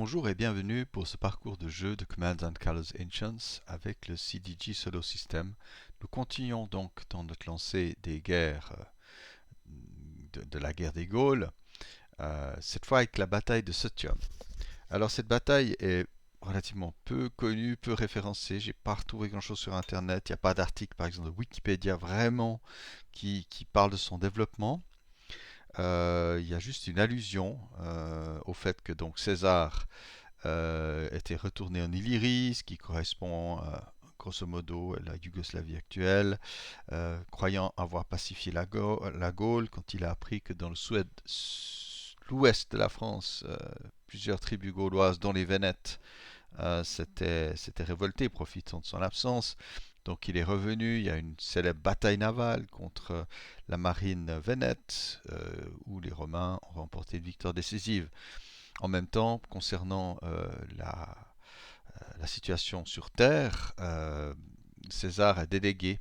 Bonjour et bienvenue pour ce parcours de jeu de Commands and Colors Ancients avec le CDG Solo System. Nous continuons donc dans notre lancée des guerres de la guerre des Gaules, cette fois avec la bataille de Cetium. Alors cette bataille est relativement peu connue, peu référencée, j'ai pas retrouvé grand chose sur internet, il n'y a pas d'article par exemple de Wikipédia vraiment qui parle de son développement. Il y a juste une allusion au fait que donc César était retourné en Illyrie, ce qui correspond grosso modo à la Yougoslavie actuelle, croyant avoir pacifié la Gaule quand il a appris que dans l'ouest de la France, plusieurs tribus gauloises, dont les Vénètes, s'étaient révoltées, profitant de son absence. Donc il est revenu, il y a une célèbre bataille navale contre la marine vénète, où les Romains ont remporté une victoire décisive. En même temps, concernant la situation sur Terre, César a délégué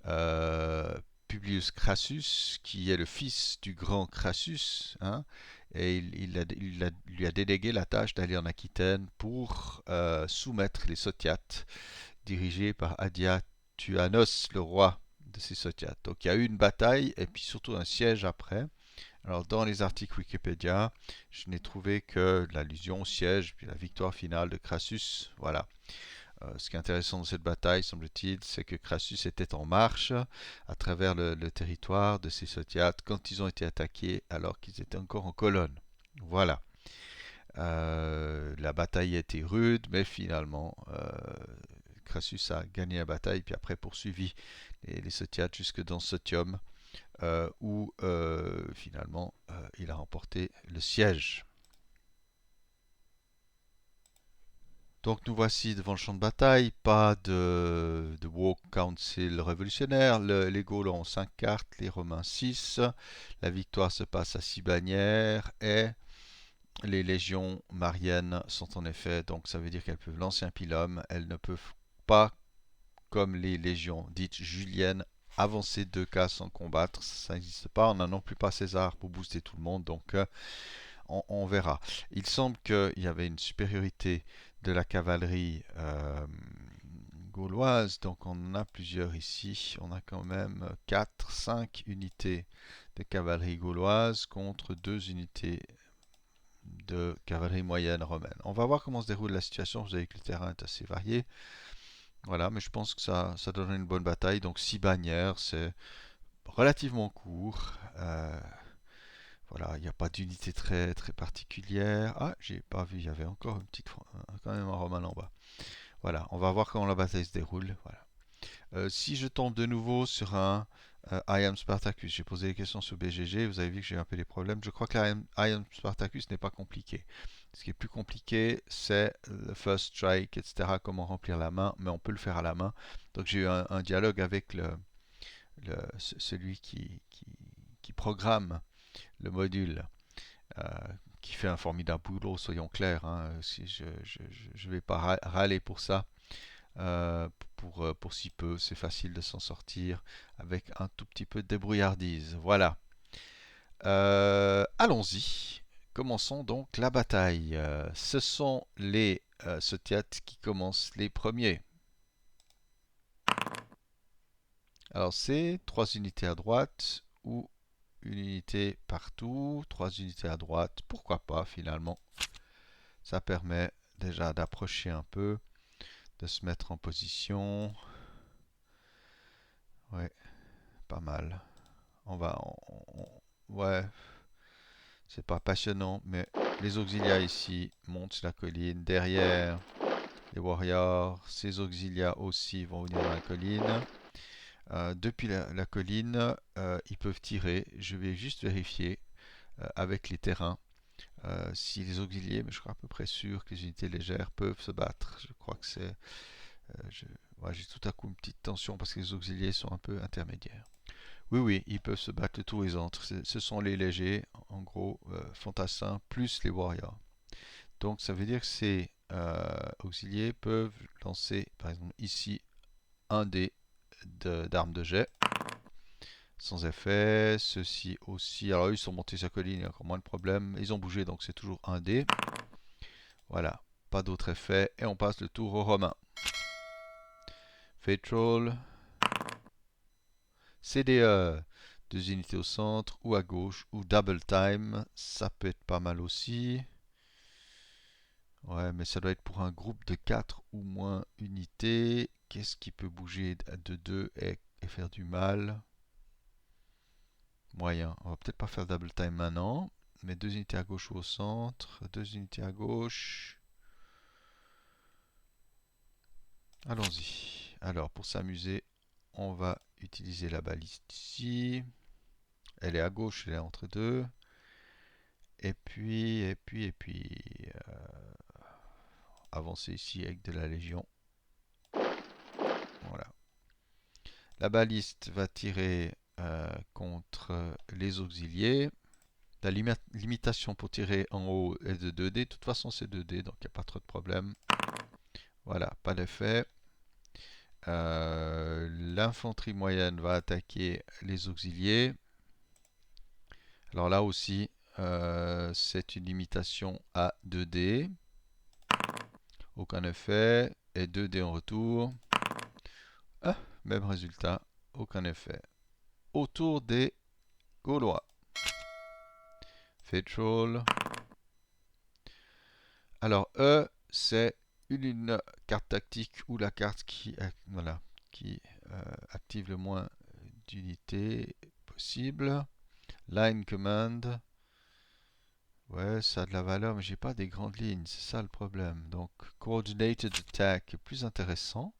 euh, Publius Crassus, qui est le fils du grand Crassus, hein, et lui a délégué la tâche d'aller en Aquitaine pour soumettre les Sotiates, dirigés par Adiatuanos, le roi de ces Sotiates. Donc il y a eu une bataille et puis surtout un siège après. Alors, dans les articles Wikipédia, je n'ai trouvé que l'allusion au siège, puis la victoire finale de Crassus. Voilà. Ce qui est intéressant dans cette bataille, semble-t-il, c'est que Crassus était en marche à travers le territoire de ces Sotiates quand ils ont été attaqués alors qu'ils étaient encore en colonne. Voilà. La bataille a été rude, mais finalement, Crassus a gagné la bataille, puis après poursuivi les Sotiates jusque dans Sotium, où finalement il a remporté le siège. Donc nous voici devant le champ de bataille, pas de War Council révolutionnaire, les Gaulois ont 5 cartes, les Romains 6, la victoire se passe à 6 bannières et les légions mariennes sont en effet, donc ça veut dire qu'elles peuvent lancer un pilum, elles ne peuvent pas, comme les légions dites juliennes, avancer 2 cases sans combattre, ça n'existe pas, on n'a non plus pas César pour booster tout le monde, donc on verra. Il semble qu'il y avait une supériorité de la cavalerie gauloise, donc on en a plusieurs ici. On a quand même 4-5 unités de cavalerie gauloise contre 2 unités de cavalerie moyenne romaine. On va voir comment se déroule la situation. Vous savez que le terrain est assez varié. Voilà, mais je pense que ça donne une bonne bataille. Donc 6 bannières, c'est relativement court. Voilà, il n'y a pas d'unité très, très particulière. Ah, j'ai pas vu, il y avait encore une petite, quand même un roman en bas. Voilà, on va voir comment la bataille se déroule. Voilà. Si je tombe de nouveau sur un I am Spartacus, j'ai posé des questions sur BGG, vous avez vu que j'ai eu un peu des problèmes. Je crois que I am Spartacus n'est pas compliqué. Ce qui est plus compliqué, c'est le first strike, etc. Comment remplir la main, mais on peut le faire à la main. Donc j'ai eu un dialogue avec celui qui programme le module, euh, qui fait un formidable boulot, soyons clairs. Hein, si je vais pas râler pour ça. Pour si peu, c'est facile de s'en sortir avec un tout petit peu de débrouillardise. Voilà. Allons-y. Commençons donc la bataille. Ce sont les Sotiates qui commencent les premiers. Alors c'est 3 unités à droite ou une unité partout, 3 unités à droite, pourquoi pas finalement. Ça permet déjà d'approcher un peu, de se mettre en position. Ouais, pas mal. Ouais, c'est pas passionnant, mais les auxiliaires ici montent la colline. Derrière les warriors, ces auxiliaires aussi vont venir dans la colline. Depuis la colline, ils peuvent tirer. Je vais juste vérifier avec les terrains si les auxiliés, mais je suis à peu près sûr que les unités légères peuvent se battre. Je crois que c'est... ouais, j'ai tout à coup une petite tension parce que les auxiliés sont un peu intermédiaires. Oui, oui, ils peuvent se battre le tour et entre. Ce sont les légers, en gros, fantassins, plus les warriors. Donc ça veut dire que ces auxiliés peuvent lancer, par exemple ici, un dé d'armes de jet, sans effet. Ceux-ci aussi. Alors eux, ils sont montés sur la colline, il y a encore moins de problèmes. Ils ont bougé, donc c'est toujours un dé. Voilà, pas d'autre effet. Et on passe le tour aux Romains. Fate Roll. CDE. 2 unités au centre ou à gauche. Ou Double Time. Ça peut être pas mal aussi. Ouais, mais ça doit être pour un groupe de 4 ou moins unités. Qu'est-ce qui peut bouger de 2 et faire du mal? Moyen. On va peut-être pas faire double time maintenant. Mais 2 unités à gauche ou au centre. 2 unités à gauche. Allons-y. Alors, pour s'amuser, on va utiliser la baliste ici. Elle est à gauche, elle est entre deux. Et puis, avancer ici avec de la légion. Voilà. La baliste va tirer contre les auxiliés. La limitation pour tirer en haut est de 2D. De toute façon, c'est 2D, donc il n'y a pas trop de problème. Voilà, pas d'effet. L'infanterie moyenne va attaquer les auxiliés. Alors là aussi, c'est une limitation à 2D. Aucun effet. Et 2D en retour. Ah, même résultat. Aucun effet. Autour des Gaulois. Fate Roll. Alors, E, c'est une carte tactique ou la carte qui, voilà, qui active le moins d'unités possible. Line Command. Ouais, ça a de la valeur, mais j'ai pas des grandes lignes, c'est ça le problème. Donc, Coordinated Attack est plus intéressant.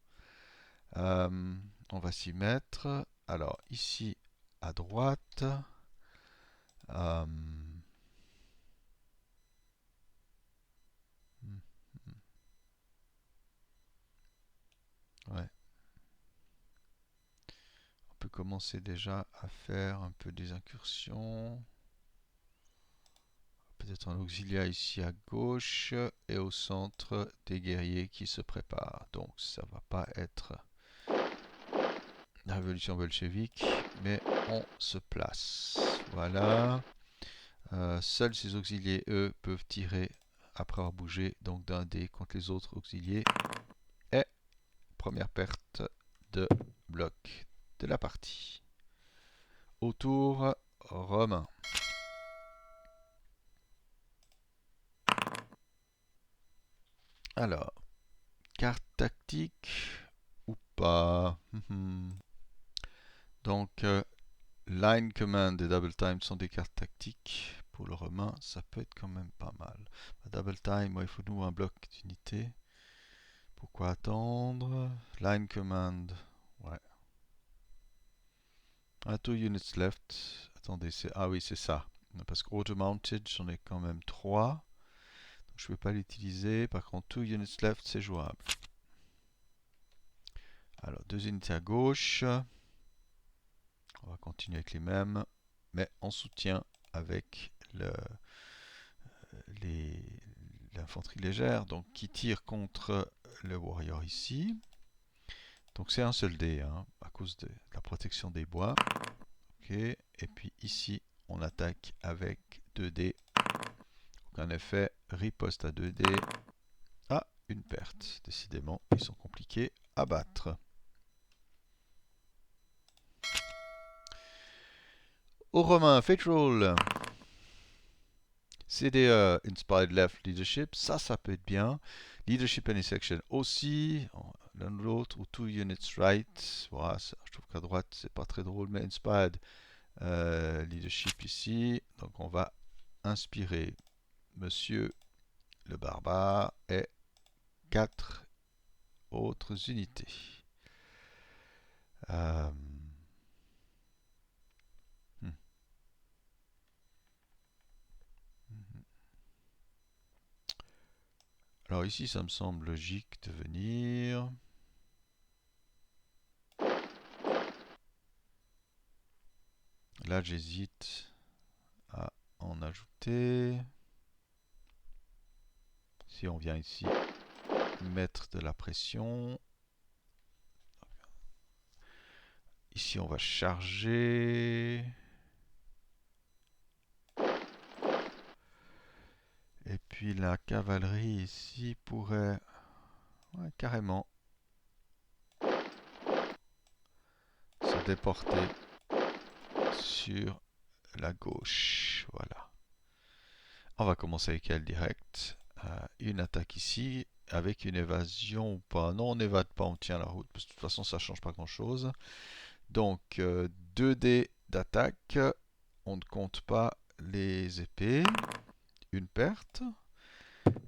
On va s'y mettre. Alors, ici, à droite. Euh, ouais. On peut commencer déjà à faire un peu des incursions. Peut-être un auxiliaire ici à gauche et au centre des guerriers qui se préparent. Donc ça va pas être la révolution bolchevique, mais on se place. Voilà. Seuls ces auxiliés, eux, peuvent tirer après avoir bougé, donc d'un dé contre les autres auxiliés. Et première perte de bloc de la partie. Au tour romain. Alors, carte tactique ou pas. Donc, Line Command et Double Time sont des cartes tactiques. Pour le romain, ça peut être quand même pas mal. Double Time, il faut nous un bloc d'unité. Pourquoi attendre? Line Command, ouais. 2 units left. Attendez, ah oui, c'est ça. Parce que Auto Mounted, j'en ai quand même 3. Donc je ne vais pas l'utiliser. Par contre, 2 units left, c'est jouable. Alors, 2 unités à gauche. On va continuer avec les mêmes, mais en soutien avec l'infanterie légère, donc qui tire contre le warrior ici. Donc c'est un seul dé, hein, à cause de la protection des bois. Ok, et puis ici, on attaque avec 2 dés. Aucun effet, riposte à 2 dés. Ah, une perte. Décidément, ils sont compliqués à battre. Aux Romains, Fate Roll. CDE, Inspired Left Leadership, ça peut être bien. Leadership Any Section aussi, l'un ou l'autre, ou 2 Units Right. Voilà, ça, je trouve qu'à droite, c'est pas très drôle, mais Inspired Leadership ici. Donc on va inspirer Monsieur le Barbare et 4 autres unités. Euh, hmm. Alors ici, ça me semble logique de venir. Là, j'hésite à en ajouter. Si on vient ici mettre de la pression. Ici, on va charger. Et puis puis la cavalerie ici pourrait carrément se déporter sur la gauche. Voilà. On va commencer avec elle direct. Une attaque ici avec une évasion ou pas. Non, on n'évade pas, on tient la route. Parce que de toute façon, ça ne change pas grand-chose. Donc, 2 dés d'attaque. On ne compte pas les épées. Une perte.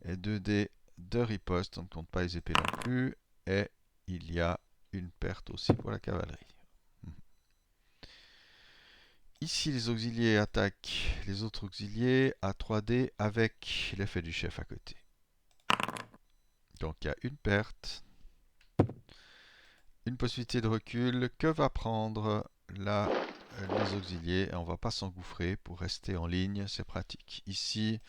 Et 2 dés de riposte. On ne compte pas les épées non plus. Et il y a une perte aussi pour la cavalerie. Ici, les auxiliés attaquent les autres auxiliés à 3D avec l'effet du chef à côté. Donc, il y a une perte. Une possibilité de recul. Que va prendre là les auxiliés? On ne va pas s'engouffrer pour rester en ligne. C'est pratique. Ici,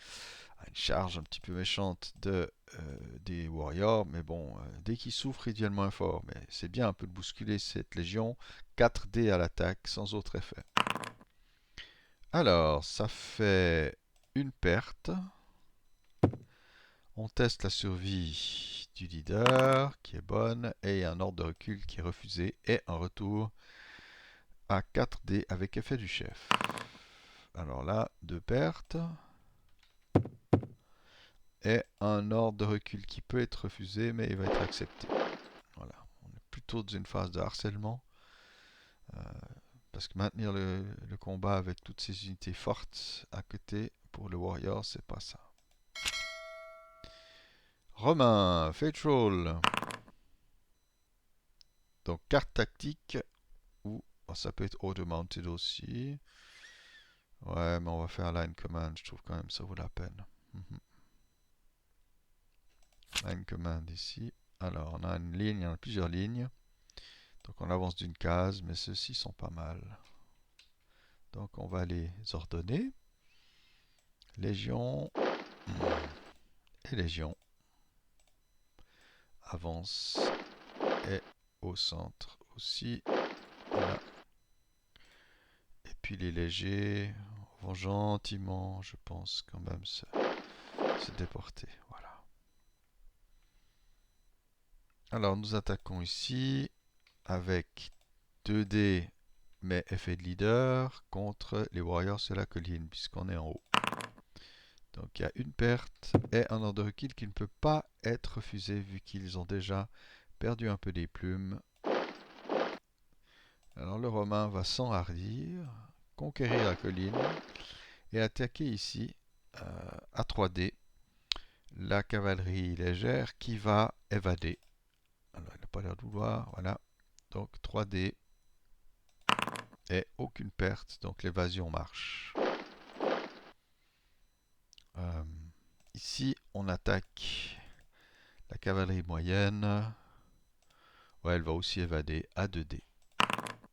une charge un petit peu méchante des warriors. Mais bon, dès qu'ils souffrent, ils deviennent moins forts. Mais c'est bien un peu de bousculer cette légion. 4 dés à l'attaque sans autre effet. Alors, ça fait une perte. On teste la survie du leader, qui est bonne, et un ordre de recul qui est refusé, et un retour à 4D avec effet du chef. Alors là, 2 pertes, et un ordre de recul qui peut être refusé, mais il va être accepté. Voilà, on est plutôt dans une phase de harcèlement. Parce que maintenir le combat avec toutes ces unités fortes à côté, pour le warrior, c'est pas ça. Romain, Fate Roll. Donc carte tactique, ou ça peut être auto-mounted aussi. Ouais, mais on va faire line command, je trouve quand même ça vaut la peine. Line command ici. Alors on a une ligne, il y en a plusieurs lignes. Donc on avance d'une case, mais ceux-ci sont pas mal. Donc on va les ordonner. Légion et Légion. Avance et au centre aussi. Voilà. Et puis les légers vont gentiment, je pense, quand même se déporter. Voilà. Alors nous attaquons ici avec 2D mais effet de leader contre les warriors sur la colline puisqu'on est en haut. Donc il y a une perte et un ordre de recul qui ne peut pas être refusé vu qu'ils ont déjà perdu un peu des plumes. Alors le Romain va s'enhardir, conquérir la colline et attaquer ici à 3D la cavalerie légère qui va évader. Alors il n'a pas l'air de vouloir, voilà. Donc 3D et aucune perte, donc l'évasion marche. Ici on attaque la cavalerie moyenne. Ouais, elle va aussi évader à 2D.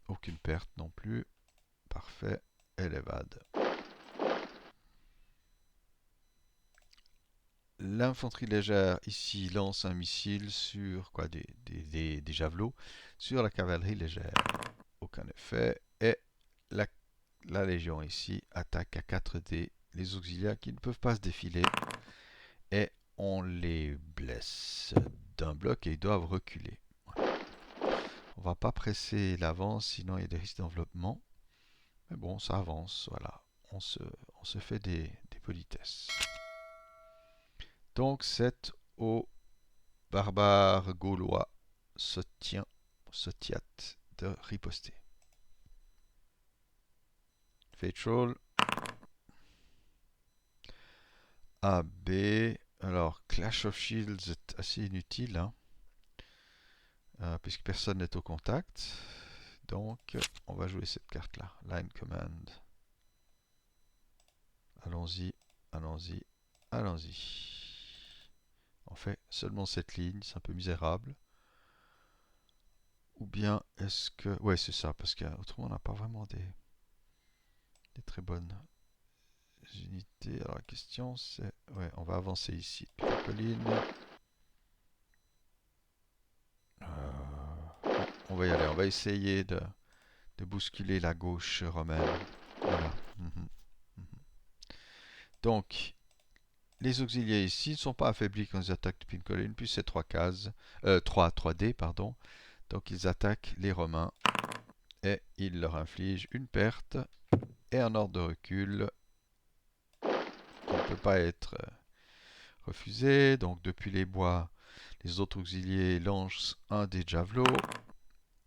Aucune perte non plus. Parfait, elle évade. L'infanterie légère ici lance un missile sur quoi, des javelots sur la cavalerie légère. Aucun effet. Et la légion ici attaque à 4D les auxiliaires qui ne peuvent pas se défiler. Et on les blesse d'un bloc et ils doivent reculer. Voilà. On va pas presser l'avance, sinon il y a des risques d'enveloppement. Mais bon, ça avance, voilà. On se fait des politesses. Donc c'est au barbare gaulois Sotiat de riposter. Fate roll. A, B. Alors, Clash of Shields est assez inutile, hein, puisque personne n'est au contact. Donc, on va jouer cette carte-là. Line Command. Allons-y, allons-y, allons-y. On fait seulement cette ligne, c'est un peu misérable. Ou bien est-ce que... Ouais, c'est ça, parce qu'autrement on n'a pas vraiment des très bonnes unités. Alors la question c'est... Ouais, on va avancer ici depuis la colline. On va y aller, on va essayer de bousculer la gauche romaine. Voilà. Donc, Les auxiliaires ici ne sont pas affaiblis quand ils attaquent depuis une colline, puis c'est 3 cases, 3D, pardon. Donc ils attaquent les Romains et ils leur infligent une perte et un ordre de recul qui ne peut pas être refusé. Donc depuis les bois, les autres auxiliaires lancent un des javelots.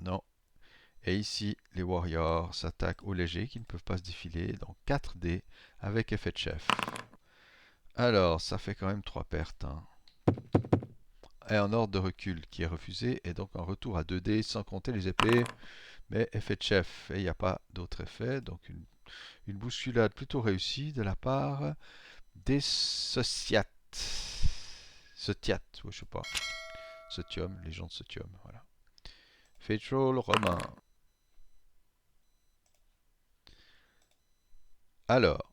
Non. Et ici, les warriors s'attaquent aux légers qui ne peuvent pas se défiler. Donc 4D avec effet de chef. Alors, ça fait quand même 3 pertes. Hein. Et un ordre de recul qui est refusé. Et donc un retour à 2D sans compter les épées. Mais effet de chef. Et il n'y a pas d'autre effet. Donc une bousculade plutôt réussie de la part des Sociates. Sotiates, ouais, je sais pas. Sotium, légion de Sotium, voilà. Fatal romain. Alors,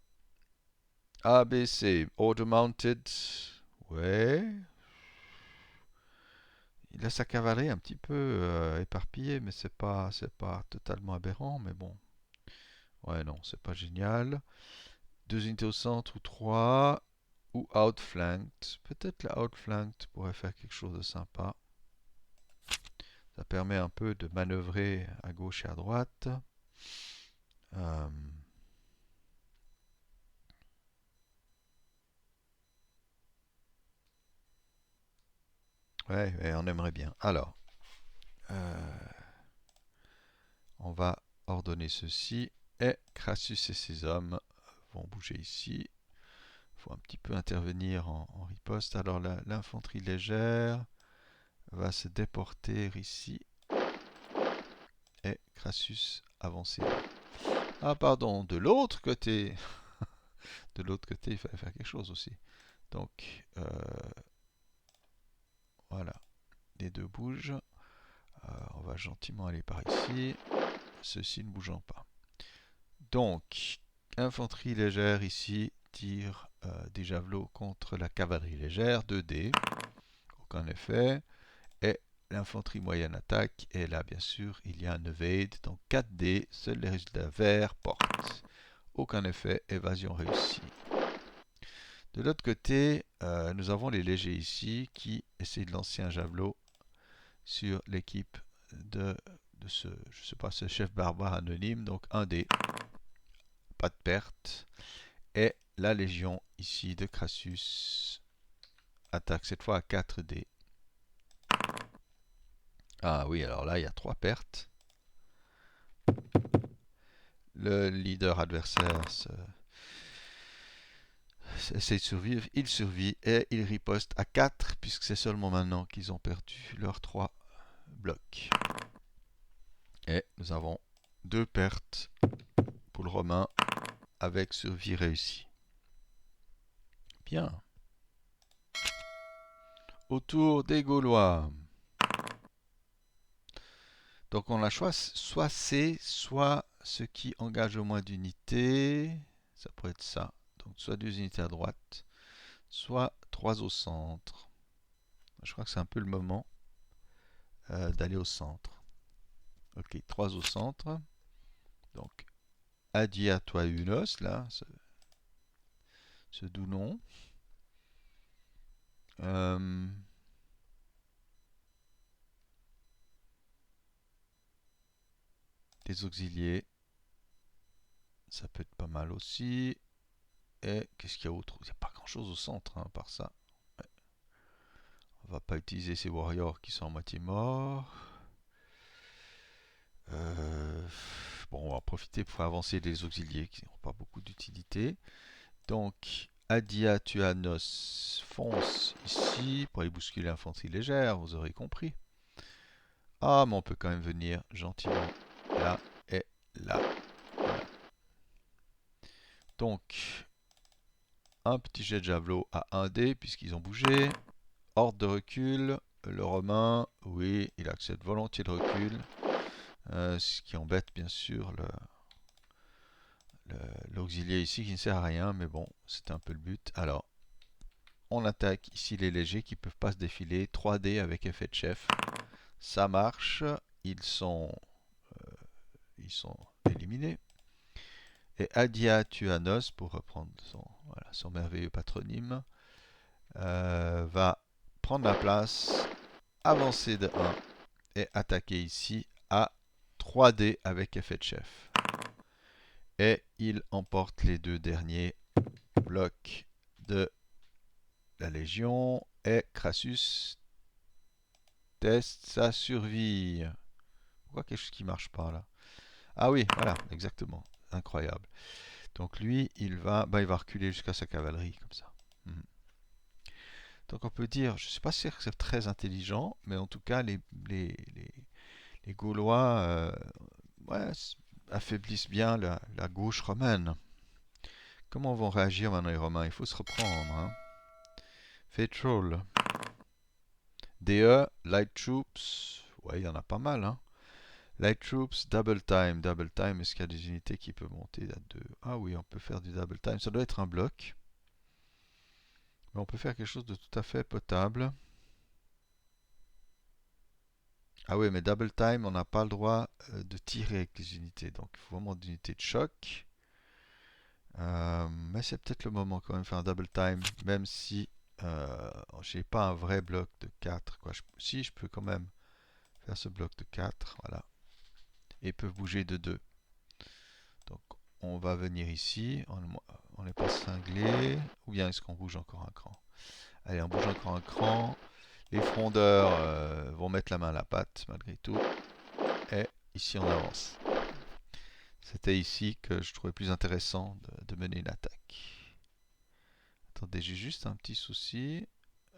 ABC, Order Mounted, ouais. Il a sa cavalerie un petit peu éparpillée, mais c'est pas totalement aberrant, mais bon. Ouais, non, c'est pas génial. 2 unités au centre ou 3, ou outflanked. Peut-être la outflanked pourrait faire quelque chose de sympa. Ça permet un peu de manœuvrer à gauche et à droite. Euh, ouais, ouais, on aimerait bien. Alors, euh, on va ordonner ceci. Et Crassus et ses hommes vont bouger ici. Il faut un petit peu intervenir en riposte. Alors l'infanterie légère va se déporter ici. Et Crassus avancer. Ah pardon, de l'autre côté. De l'autre côté, il fallait faire quelque chose aussi. Donc, voilà. Les deux bougent. On va gentiment aller par ici. Ceci ne bougeant pas. Donc, infanterie légère ici tire des javelots contre la cavalerie légère, 2D, aucun effet. Et l'infanterie moyenne attaque, et là bien sûr il y a un evade, donc 4D, seuls les résultats verts portent. Aucun effet, évasion réussie. De l'autre côté, nous avons les légers ici qui essaient de lancer un javelot sur l'équipe de ce, je sais pas, ce chef barbare anonyme, donc 1D, pas de perte. Et la légion ici de Crassus attaque cette fois à 4D. Ah oui, alors là il y a 3 pertes. Le leader adversaire essaie de survivre, il survit et il riposte à 4 puisque c'est seulement maintenant qu'ils ont perdu leurs 3 blocs. Et nous avons 2 pertes pour le Romain avec survie réussie. Bien. Autour des Gaulois. Donc on a choisi soit C, soit ce qui engage au moins d'unités. Ça pourrait être ça. Donc soit 2 unités à droite, soit 3 au centre. Je crois que c'est un peu le moment d'aller au centre. Ok, 3 au centre. Donc Adi à toi Unos, là, ce doux nom. Euh, des auxiliés. Ça peut être pas mal aussi. Et qu'est-ce qu'il y a autre? Il n'y a pas grand chose au centre, hein, par ça. Ouais. On va pas utiliser ces warriors qui sont à moitié morts. Bon, on va profiter pour avancer les auxiliés qui n'ont pas beaucoup d'utilité. Donc, Adia Tuanos fonce ici pour aller bousculer l'infanterie légère, vous aurez compris. Ah, mais on peut quand même venir gentiment là et là. Voilà. Donc, un petit jet de javelot à 1D puisqu'ils ont bougé. Ordre de recul. Le Romain, oui, il accepte volontiers le recul. Ce qui embête bien sûr l'auxilier ici qui ne sert à rien, mais bon, c'est un peu le but. Alors, on attaque ici les légers qui ne peuvent pas se défiler. 3D avec effet de chef. Ça marche. Ils sont éliminés. Et Adia Tuanos, pour reprendre son merveilleux patronyme, va prendre la place, avancer de 1 et attaquer ici à 3D avec effet de chef. Et il emporte les deux derniers blocs de la Légion et Crassus teste sa survie. Pourquoi quelque chose qui marche pas là? Ah oui, voilà, exactement. Incroyable. Donc lui, il va reculer jusqu'à sa cavalerie, comme ça. Mhm. Donc on peut dire, je ne suis pas sûr que c'est très intelligent, mais en tout cas, les Gaulois ouais, affaiblissent bien la gauche romaine. Comment vont réagir maintenant les Romains? Il faut se reprendre. Hein. Fatal. DE, Light Troops. Ouais, il y en a pas mal. Hein. Light Troops, Double Time. Double Time, est-ce qu'il y a des unités qui peuvent monter à 2? Ah oui, on peut faire du Double Time. Ça doit être un bloc. Mais on peut faire quelque chose de tout à fait potable. Ah oui, mais Double Time, on n'a pas le droit de tirer avec les unités. Donc il faut vraiment des unités de choc. Mais c'est peut-être le moment quand même de faire un Double Time. Même si j'ai pas un vrai bloc de 4. Quoi. Si, je peux quand même faire ce bloc de 4. Voilà. Et ils peuvent bouger de 2. Donc on va venir ici. On n'est pas cinglé. Ou bien est-ce qu'on bouge encore un cran? Allez, on bouge encore un cran. Les frondeurs vont mettre la main à la pâte malgré tout. Et ici on avance. C'était ici que je trouvais plus intéressant de mener une attaque. Attendez, j'ai juste un petit souci.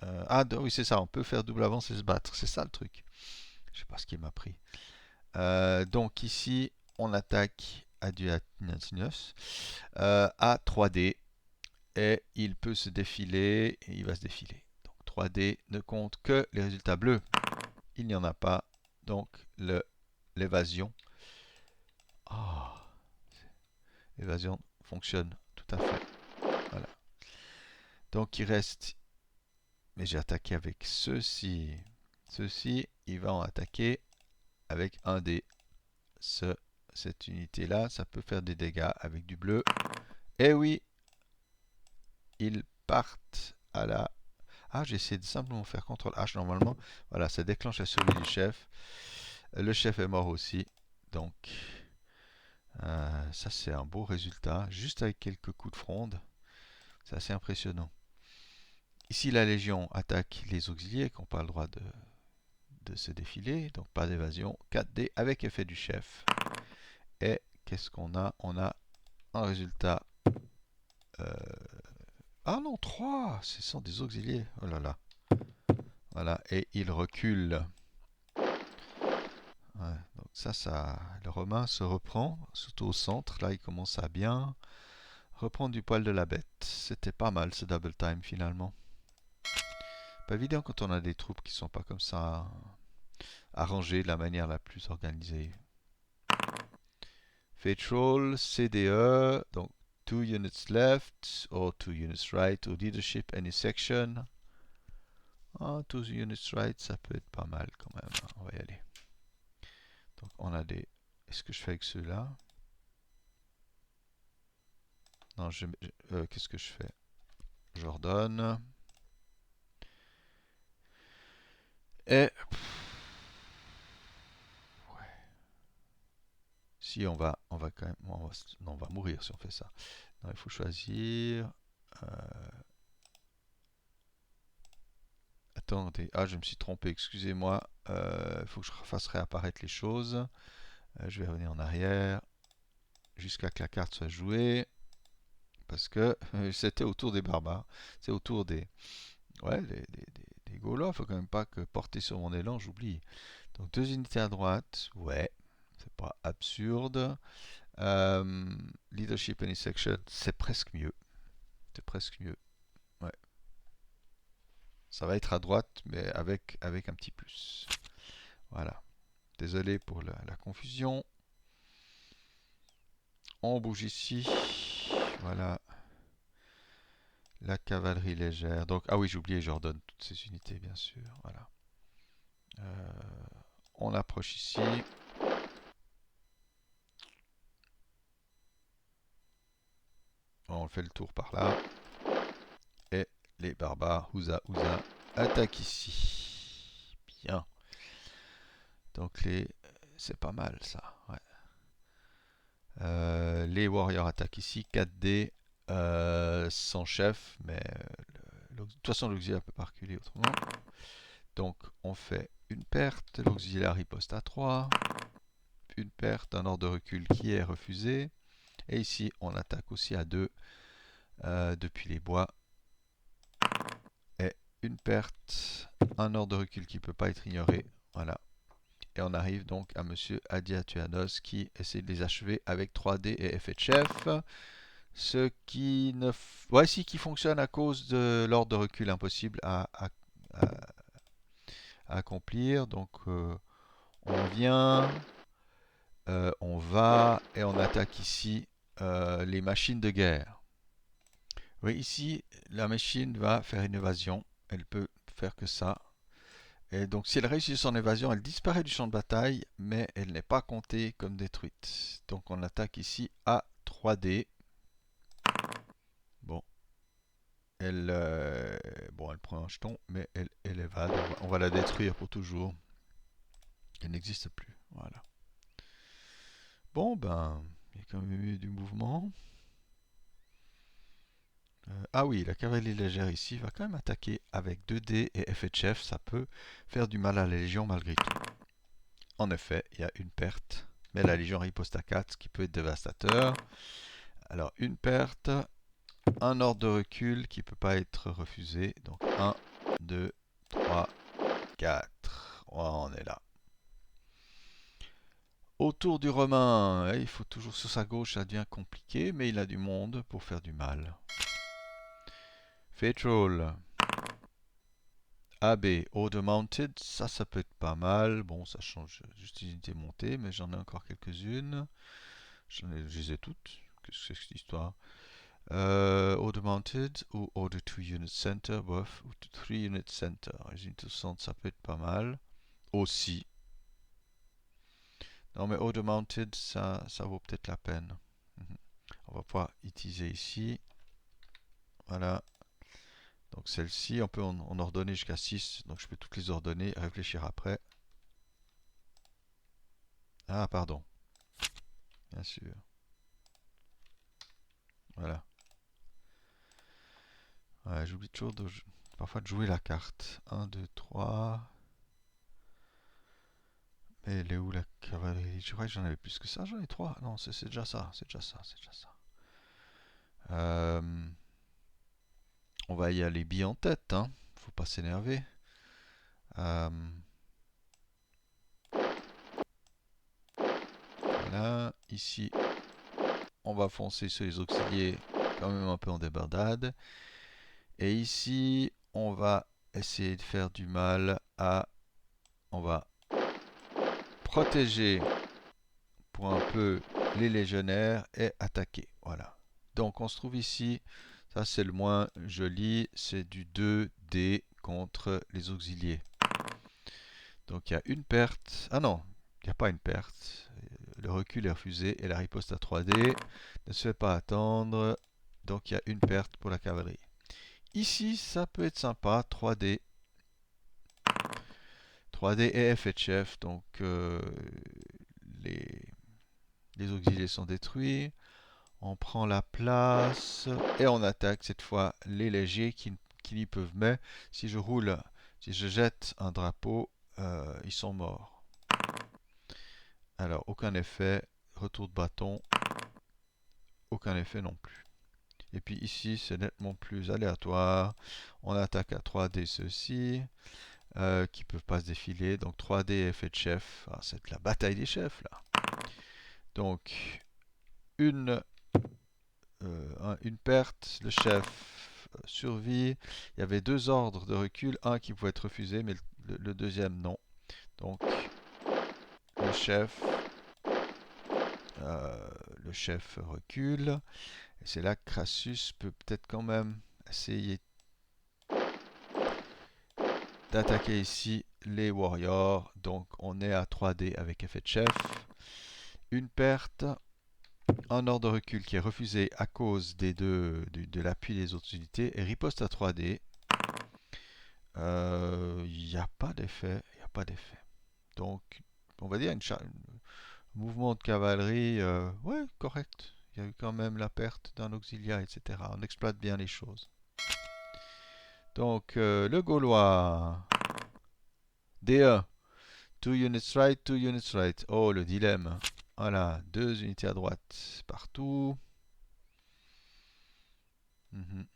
Oui, c'est ça, on peut faire double avance et se battre. C'est ça le truc. Je sais pas ce qui m'a pris. Donc ici, on attaque à du à 3D. Et il peut se défiler, et il va se défiler. Donc 3D ne compte que les résultats bleus. Il n'y en a pas. Donc l'évasion. Ah, l'évasion fonctionne tout à fait. Voilà. Donc il reste. Mais j'ai attaqué avec ceci. Ceci, il va en attaquer avec un dé. Cette unité-là, ça peut faire des dégâts avec du bleu. Et oui, ils partent à la... Ah, j'ai essayé de simplement faire CTRL H normalement. Voilà, ça déclenche la survie du chef. Le chef est mort aussi. Donc, ça c'est un beau résultat. Juste avec quelques coups de fronde. C'est assez impressionnant. Ici, la Légion attaque les auxiliaires qui n'ont pas le droit de se défiler. Donc, pas d'évasion. 4D avec effet du chef. Et qu'est-ce qu'on a? On a un résultat. euh, Ah non, 3. Ce sont des auxiliaires. Oh là là. Voilà. Et il recule. Ouais, donc ça, le Romain se reprend, surtout au centre. Là, il commence à bien reprendre du poil de la bête. C'était pas mal ce double time finalement. Pas évident quand on a des troupes qui sont pas comme ça arrangées de la manière la plus organisée. Fatal, CDE, donc 2 units left, or 2 units right, or leadership, any section. 2 units right, ça peut être pas mal quand même. On va y aller. Donc on a des... Est-ce que je fais avec ceux-là? Non, qu'est-ce que je fais? J'ordonne. Et... Ouais. Si on va quand même... non, on va mourir si on fait ça. Non, il faut choisir... Attendez, je me suis trompé, excusez-moi. Il faut que je fasse réapparaître les choses. Je vais revenir en arrière jusqu'à que la carte soit jouée. Parce que c'était autour des barbares. C'est autour des... Ouais, des Gaulois. Faut quand même pas que porter sur mon élan, j'oublie. Donc 2 unités à droite. Ouais, c'est pas absurde. Leadership any section, c'est presque mieux. C'est presque mieux. Ouais. Ça va être à droite, mais avec un petit plus. Voilà. Désolé pour la confusion. On bouge ici. Voilà. La cavalerie légère. Donc, ah oui, j'ai oublié, j'ordonne toutes ces unités, bien sûr. Voilà. On approche ici. On fait le tour par là. Et les barbares, Huza, attaquent ici. Bien. Donc c'est pas mal ça. Ouais. Les warriors attaquent ici. 4D sans chef, mais de toute façon l'auxiliaire peut pas reculer autrement. Donc on fait une perte. L'auxiliaire riposte à 3. Une perte, un ordre de recul qui est refusé. Et ici on attaque aussi à 2 depuis les bois. Et une perte, un ordre de recul qui ne peut pas être ignoré. Voilà. Et on arrive donc à Monsieur Adiatuanos qui essaie de les achever avec 3D et effet de chef. Ce qui ne qui fonctionne à cause de l'ordre de recul impossible à accomplir. Donc on vient, on va et on attaque ici les machines de guerre. Oui, ici la machine va faire une évasion. Elle peut faire que ça. Et donc si elle réussit son évasion, elle disparaît du champ de bataille, mais elle n'est pas comptée comme détruite. Donc on attaque ici à 3D. Bon, elle prend un jeton, mais elle évade. On va la détruire pour toujours. Elle n'existe plus. Voilà. Bon, ben, il y a quand même eu du mouvement. Ah oui, la cavalerie légère ici va quand même attaquer avec 2D et effet de chef. Ça peut faire du mal à la Légion malgré tout. En effet, il y a une perte, mais la Légion riposte à 4, ce qui peut être dévastateur. Alors, une perte, un ordre de recul qui ne peut pas être refusé. Donc, 1, 2, 3, 4. Oh, on est là. Autour du Romain, il faut toujours sur sa gauche, ça devient compliqué, mais il a du monde pour faire du mal. Fatal. AB, Order Mounted, ça peut être pas mal. Bon, ça change juste une unité montée, mais j'en ai encore quelques-unes. Je les ai toutes. Qu'est-ce que c'est que cette histoire? Order Mounted ou Order 2 Unit Center, bof, ou 3 Unit Center. Les unités centre, ça peut être pas mal. Aussi. Non, mais Order Mounted, ça vaut peut-être la peine. On va pouvoir utiliser ici. Voilà. Donc celle-ci, on peut en ordonner jusqu'à 6. Donc je peux toutes les ordonner et réfléchir après. Ah, pardon. Bien sûr. Voilà. Ouais, j'oublie toujours parfois de jouer la carte. 1, 2, 3. Mais elle est où la cavalerie? Je crois que j'en avais plus que ça. J'en ai 3. Non, c'est déjà ça. C'est déjà ça. C'est déjà ça. On va y aller billes en tête. Hein. Faut pas s'énerver. Voilà. Ici, on va foncer sur les auxiliés quand même un peu en débardade. Et ici, on va essayer de faire du mal à... On va protéger pour un peu les légionnaires et attaquer. Voilà. Donc on se trouve ici, ça c'est le moins joli, c'est du 2D contre les auxiliés. Donc il y a une perte. Ah non, il n'y a pas une perte. Le recul est refusé et la riposte à 3D ne se fait pas attendre. Donc il y a une perte pour la cavalerie. Ici, ça peut être sympa, 3D. 3D et effet de chef, donc les, les auxiliés sont détruits. On prend la place et on attaque cette fois les légers qui n'y peuvent mais si je roule, si je jette un drapeau, ils sont morts. Alors aucun effet, retour de bâton, aucun effet non plus. Et puis ici c'est nettement plus aléatoire. On attaque à 3D ceux-ci qui ne peuvent pas se défiler. Donc 3D effet de chef. Ah, c'est la bataille des chefs là. Donc une perte, le chef survit. Il y avait 2 ordres de recul, un qui pouvait être refusé, mais le deuxième non. Donc le chef, recule. Et c'est là que Crassus peut peut-être quand même essayer d'attaquer ici les warriors. Donc on est à 3D avec effet de chef. Une perte. Un ordre de recul qui est refusé à cause de l'appui des autres unités et riposte à 3D. Il n'y a pas d'effet. Il n'y a pas d'effet. Donc, on va dire un mouvement de cavalerie, ouais, correct. Il y a eu quand même la perte d'un auxiliaire, etc. On exploite bien les choses. Donc, le Gaulois, D1, 2 units right, 2 units right. Oh, le dilemme. Voilà, 2 unités à droite partout. Mhm.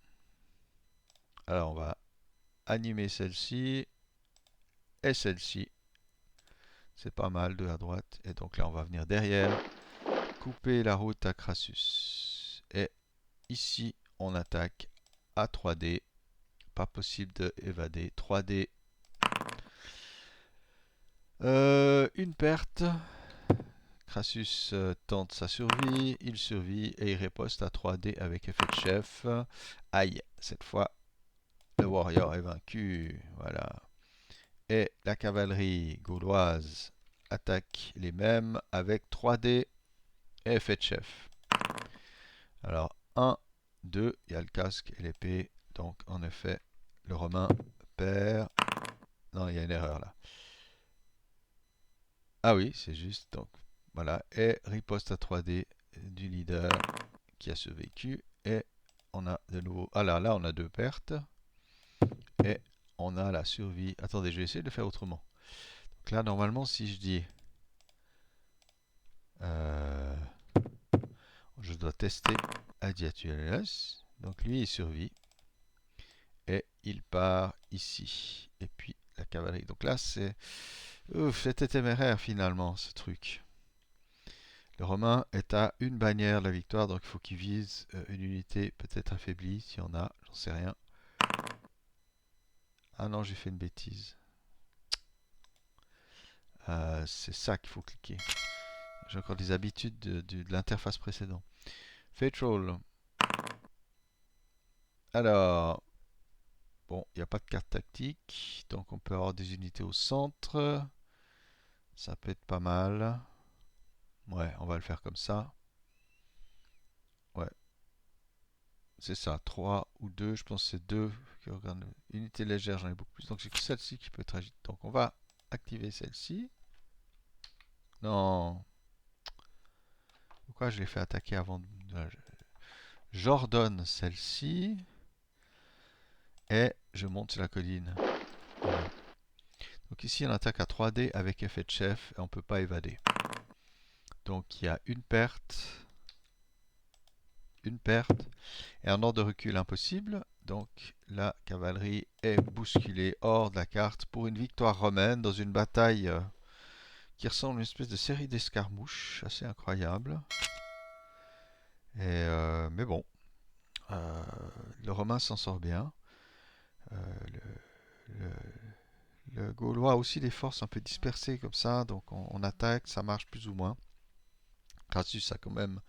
Alors, on va animer celle-ci et celle-ci. C'est pas mal, 2 à droite. Et donc là, on va venir derrière, couper la route à Crassus. Et ici, on attaque à 3D. Pas possible d'évader. 3D. Une perte. Crassus tente sa survie. Il survit et il riposte à 3D avec effet de chef. Aïe, cette fois, le warrior est vaincu. Voilà. Et la cavalerie gauloise attaque les mêmes avec 3D et effet de chef. Alors, 1, 2, il y a le casque et l'épée. Donc, en effet, le Romain perd. Non, il y a une erreur là. Ah oui, c'est juste. Donc, voilà. Et riposte à 3D du leader qui a survécu. Et on a de nouveau. Ah là, on a 2 pertes. Et on a la survie. Attendez, je vais essayer de le faire autrement. Donc là, normalement, si je dis. Je dois tester Adiatuelas. Donc lui, il survit. Et il part ici. Et puis la cavalerie. Donc là, c'est... Ouf, c'était téméraire finalement, ce truc. Le Romain est à une bannière de la victoire, donc il faut qu'il vise une unité peut-être affaiblie, s'il y en a, j'en sais rien. Ah non, j'ai fait une bêtise. C'est ça qu'il faut cliquer. J'ai encore des habitudes de l'interface précédente. Fatal. Alors, bon, il n'y a pas de carte tactique, donc on peut avoir des unités au centre. Ça peut être pas mal. Ouais, on va le faire comme ça. Ouais, c'est ça, 3 ou 2, je pense que c'est 2. Unité légère, j'en ai beaucoup plus. Donc j'ai que celle-ci qui peut être agitée. Donc on va activer celle-ci. Non. Pourquoi je l'ai fait attaquer avant de... J'ordonne celle-ci. Et je monte sur la colline. Voilà. Donc ici on attaque à 3D avec effet de chef et on ne peut pas évader. Donc il y a une perte et un ordre de recul impossible. Donc la cavalerie est bousculée hors de la carte pour une victoire romaine dans une bataille qui ressemble à une espèce de série d'escarmouches assez incroyable. Mais bon, le Romain s'en sort bien. Le, le Gaulois a aussi des forces un peu dispersées comme ça, donc on attaque, ça marche plus ou moins. Crassus a quand même,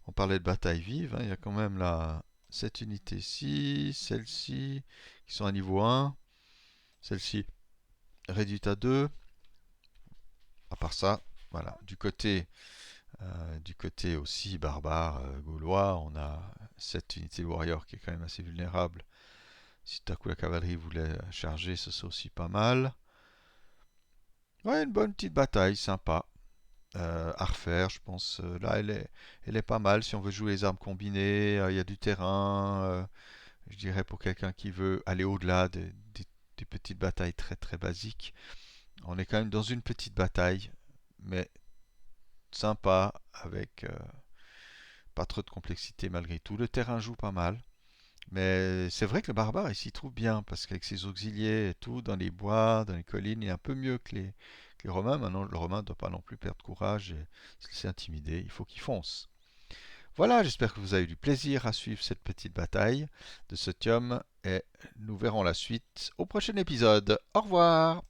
on parlait de bataille vive, hein, il y a quand même cette unité-ci, celle-ci, qui sont à niveau 1, celle-ci réduite à 2. À part ça, voilà, du côté aussi barbare gaulois, on a cette unité warrior qui est quand même assez vulnérable. Si tout à coup la cavalerie voulait charger, ce serait aussi pas mal. Ouais, une bonne petite bataille, sympa. À refaire, je pense. Là, elle est pas mal si on veut jouer les armes combinées. Il y a du terrain. Je dirais pour quelqu'un qui veut aller au-delà des petites batailles très très basiques. On est quand même dans une petite bataille, mais sympa, avec pas trop de complexité malgré tout. Le terrain joue pas mal. Mais c'est vrai que le barbare il s'y trouve bien parce qu'avec ses auxiliés et tout, dans les bois, dans les collines, il est un peu mieux que les Romains. Maintenant, le Romain ne doit pas non plus perdre courage et se laisser intimider. Il faut qu'il fonce. Voilà, j'espère que vous avez eu du plaisir à suivre cette petite bataille de Cetium et nous verrons la suite au prochain épisode. Au revoir!